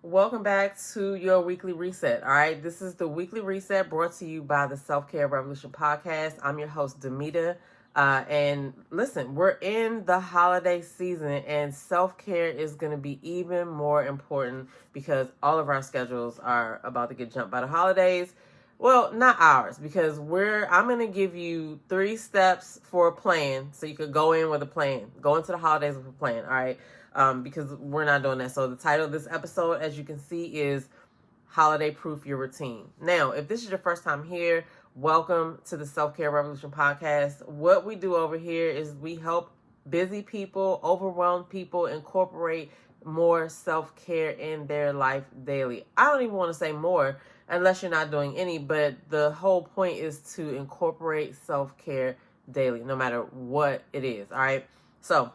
Welcome back to your weekly reset. All right, this is the weekly reset brought to you by the Self Care Revolution podcast. I'm your host, Demita. And listen, we're in the holiday season, and self care is going to be even more important because all of our schedules are about to get jumped by the holidays. Well, not ours, because I'm going to give you 3 steps for a plan so you could go in with a plan. Go into the holidays with a plan, all right? Because we're not doing that. So the title of this episode, as you can see, is Holiday Proof Your Routine. Now, if this is your first time here, welcome to the Self Care Revolution podcast. What we do over here is we help busy people, overwhelmed people incorporate more self-care in their life daily. I don't even want to say more unless you're not doing any, but the whole point is to incorporate self-care daily, no matter what it is. All right. So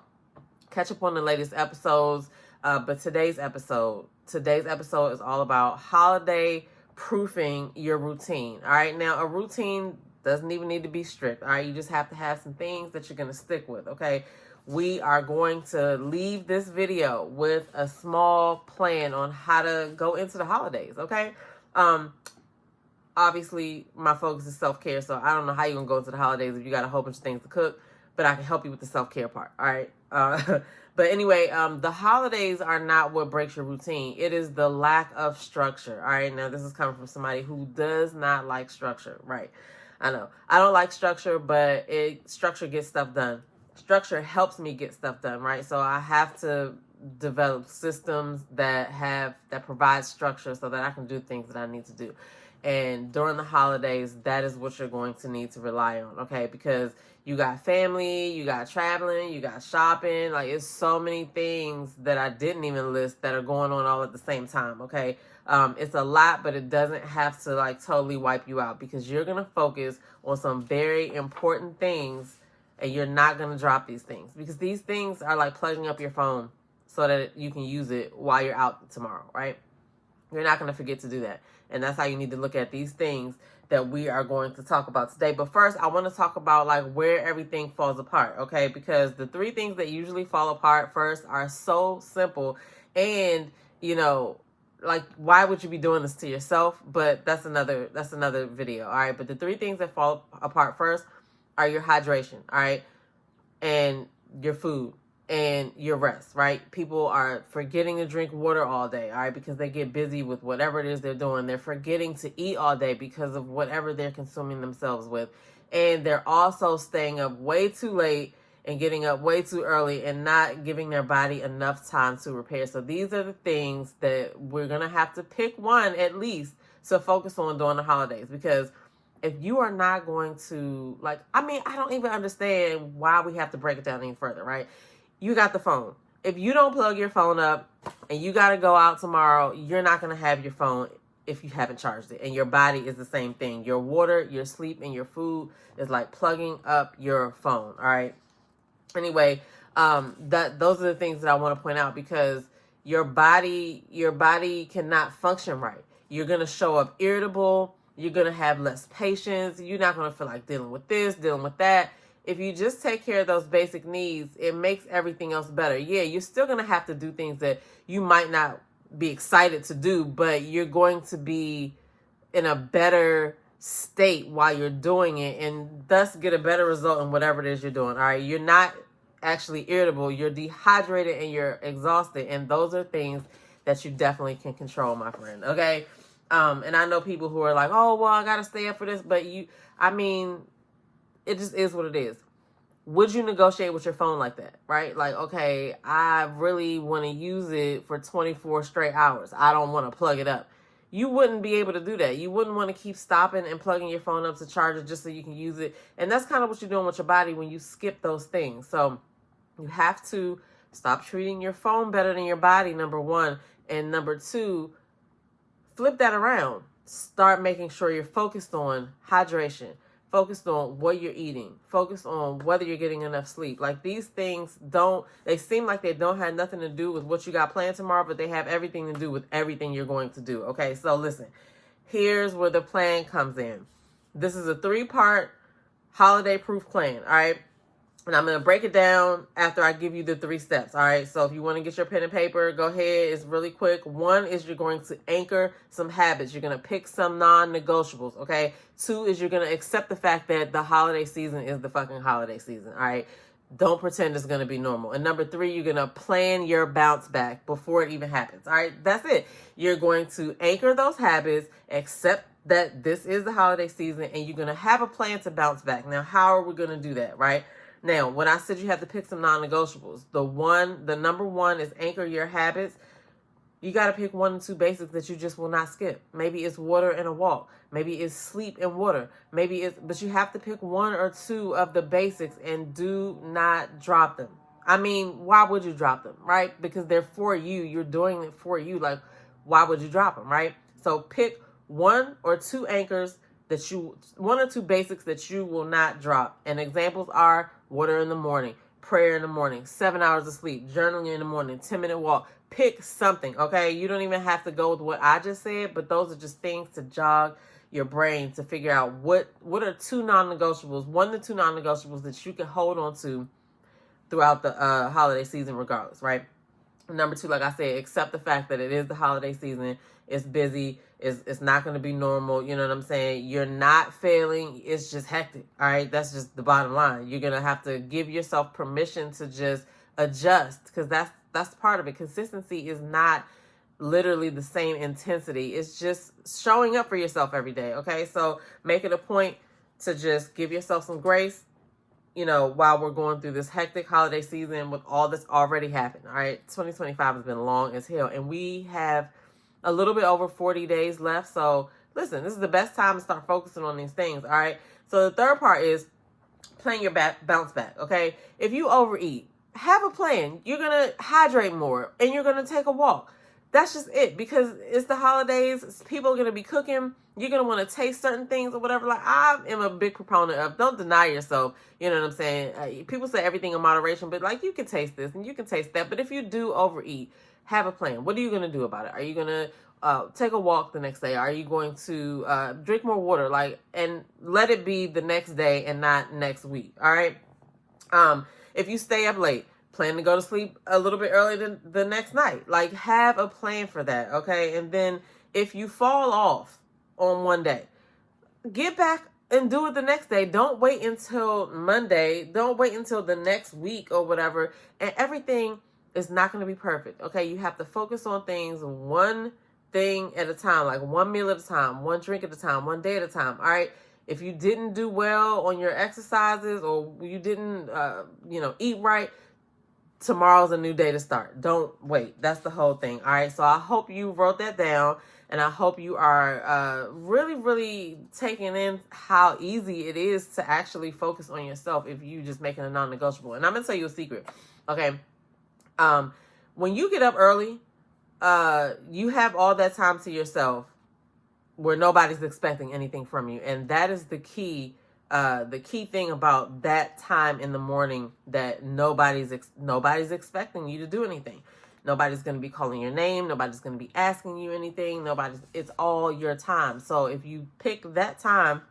catch up on the latest episodes. But today's episode is all about holiday proofing your routine. All right. Now, a routine doesn't even need to be strict. All right. You just have to have some things that you're going to stick with. Okay. We are going to leave this video with a small plan on how to go into the holidays. Okay. Obviously, my focus is self-care, so I don't know how you're going to go into the holidays if you got a whole bunch of things to cook, but I can help you with the self-care part, all right? But anyway, the holidays are not what breaks your routine. It is the lack of structure, all right? Now, this is coming from somebody who does not like structure, right? I know. I don't like structure, but structure gets stuff done. Structure helps me get stuff done, right? So I have to develop systems that provide structure so that I can do things that I need to do. And during the holidays, that is what you're going to need to rely on, okay? Because you got family, you got traveling, you got shopping. Like, it's so many things that I didn't even list that are going on all at the same time, okay? It's a lot, but it doesn't have to, like, totally wipe you out because you're going to focus on some very important things and you're not going to drop these things because these things are like plugging up your phone so that you can use it while you're out tomorrow, right? You're not going to forget to do that. And that's how you need to look at these things that we are going to talk about today. But first, I want to talk about like where everything falls apart, okay? Because the 3 things that usually fall apart first are so simple. And, like, why would you be doing this to yourself? But that's another video, all right? But the 3 things that fall apart first are your hydration, all right? And your food and your rest, right? People are forgetting to drink water all day, all right, because they get busy with whatever it is they're doing. They're forgetting to eat all day because of whatever they're consuming themselves with. And they're also staying up way too late and getting up way too early and not giving their body enough time to repair. So these are the things that we're going to have to pick one at least to focus on during the holidays, because if you are not going to, I don't even understand why we have to break it down any further, right? You got the phone. If you don't plug your phone up and you got to go out tomorrow, you're not going to have your phone if you haven't charged it. And your body is the same thing. Your water, your sleep, and your food is like plugging up your phone, all right? Anyway, those are the things that I want to point out because your body cannot function right. You're going to show up irritable. You're going to have less patience. You're not going to feel like dealing with this, dealing with that. If you just take care of those basic needs, it makes everything else better. Yeah, you're still going to have to do things that you might not be excited to do, but you're going to be in a better state while you're doing it and thus get a better result in whatever it is you're doing. All right, you're not actually irritable. You're dehydrated and you're exhausted. And those are things that you definitely can control, my friend. Okay. And I know people who are like, oh, well, I got to stay up for this. But it just is what it is. Would you negotiate with your phone like that, right? Like, okay, I really want to use it for 24 straight hours. I don't want to plug it up. You wouldn't be able to do that. You wouldn't want to keep stopping and plugging your phone up to charge it just so you can use it. And that's kind of what you're doing with your body when you skip those things. So you have to stop treating your phone better than your body, number 1. And number 2, flip that around. Start making sure you're focused on hydration, focused on what you're eating, focused on whether you're getting enough sleep. Like, these things they seem like they don't have nothing to do with what you got planned tomorrow, but they have everything to do with everything you're going to do. Okay, so listen, here's where the plan comes in. This is a 3-part holiday proof plan, all right? And I'm going to break it down after I give you the 3 steps. All right. So if you want to get your pen and paper, go ahead. It's really quick. 1 is you're going to anchor some habits. You're going to pick some non-negotiables. Okay. 2 is you're going to accept the fact that the holiday season is the fucking holiday season. All right. Don't pretend it's going to be normal. And number 3, you're going to plan your bounce back before it even happens. All right. That's it. You're going to anchor those habits, accept that this is the holiday season, and you're going to have a plan to bounce back. Now, how are we going to do that? Right. Now, when I said you have to pick some non-negotiables, the number 1 is anchor your habits. You got to pick 1 and 2 basics that you just will not skip. Maybe it's water and a walk. Maybe it's sleep and water. But you have to pick 1 or 2 of the basics and do not drop them. I mean, why would you drop them, right? Because they're for you. You're doing it for you. Like, why would you drop them, right? So pick 1 or 2 anchors 1 or 2 basics that you will not drop. And examples are water in the morning, prayer in the morning, 7 hours of sleep, journaling in the morning, 10-minute walk. Pick something, okay? You don't even have to go with what I just said, but those are just things to jog your brain to figure out what are 2 non-negotiables, 1 to 2 non-negotiables that you can hold on to throughout the holiday season regardless, right? Number 2, like I said, accept the fact that it is the holiday season. It's busy. It's not going to be normal. You know what I'm saying? You're not failing. It's just hectic. All right. That's just the bottom line. You're going to have to give yourself permission to just adjust, because that's part of it. Consistency is not literally the same intensity. It's just showing up for yourself every day. Okay. So make it a point to just give yourself some grace, while we're going through this hectic holiday season with all that's already happened. All right. 2025 has been long as hell, and we have a little bit over 40 days left. So listen, this is the best time to start focusing on these things. All right. So the third part is plan your bounce back. Okay. If you overeat, have a plan. You're going to hydrate more and you're going to take a walk. That's just it, because it's the holidays. People are going to be cooking. You're going to want to taste certain things or whatever. Like, I am a big proponent of don't deny yourself. You know what I'm saying? People say everything in moderation, but like, you can taste this and you can taste that. But if you do overeat, have a plan. What are you going to do about it? Are you going to take a walk the next day? Are you going to drink more water? And let it be the next day and not next week. All right. If you stay up late, plan to go to sleep a little bit earlier than the next night. Like, have a plan for that. Okay. And then if you fall off on one day, get back and do it the next day. Don't wait until Monday. Don't wait until the next week or whatever. And everything is not going to be perfect. Okay. You have to focus on things, one thing at a time, like one meal at a time, one drink at a time, one day at a time. All right. If you didn't do well on your exercises, or you didn't, eat right, tomorrow's a new day to start. Don't wait. That's the whole thing. All right. So I hope you wrote that down, and I hope you are really, really taking in how easy it is to actually focus on yourself if you just making a non-negotiable. And I'm going to tell you a secret. Okay. When you get up early, you have all that time to yourself where nobody's expecting anything from you. And that is the key thing about that time in the morning, that nobody's expecting you to do anything. Nobody's going to be calling your name. Nobody's going to be asking you anything. It's all your time. So if you pick that time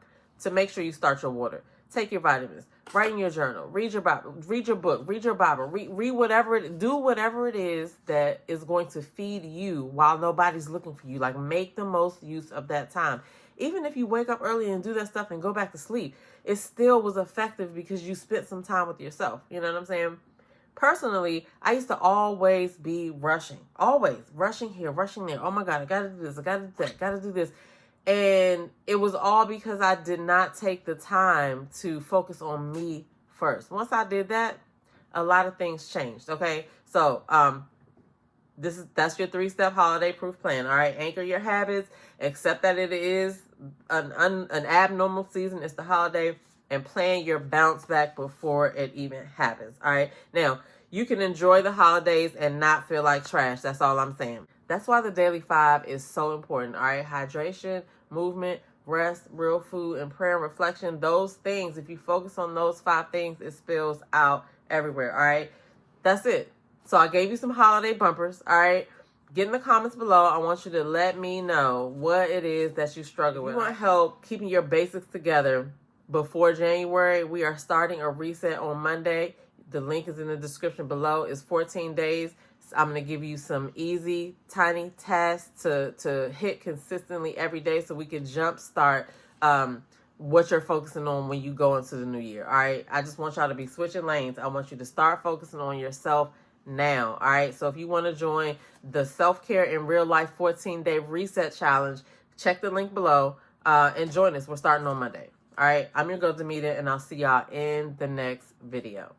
to make sure you start your water, take your vitamins, write in your journal, read your Bible, read your book, read your Bible, read do whatever it is that is going to feed you while nobody's looking for you. Like, make the most use of that time. Even if you wake up early and do that stuff and go back to sleep, it still was effective because you spent some time with yourself. You know what I'm saying? Personally, I used to always be rushing here, rushing there. Oh my God, I got to do this. I got to do that. Got to do this. And it was all because I did not take the time to focus on me first. Once I did that, a lot of things changed. Okay. So, that's your 3-step holiday proof plan. All right. Anchor your habits, accept that it is an abnormal season. It's the holiday, and plan your bounce back before it even happens. All right. Now, you can enjoy the holidays and not feel like trash. That's all I'm saying. That's why the Daily 5 is so important. All right. Hydration, movement, rest, real food, and prayer and reflection. Those things, if you focus on those 5 things, it spills out everywhere. All right. That's it. So I gave you some holiday bumpers. All right. Get in the comments below. I want you to let me know what it is that you struggle with. If you want help keeping your basics together, before January. We are starting a reset on Monday. The link is in the description below. It's 14 days. I'm going to give you some easy, tiny tasks to hit consistently every day so we can jumpstart what you're focusing on when you go into the new year. All right. I just want y'all to be switching lanes. I want you to start focusing on yourself now. All right. So if you want to join the Self-Care in Real Life 14-day reset challenge, check the link below and join us. We're starting on Monday. All right. I'm your girl, Demita, and I'll see y'all in the next video.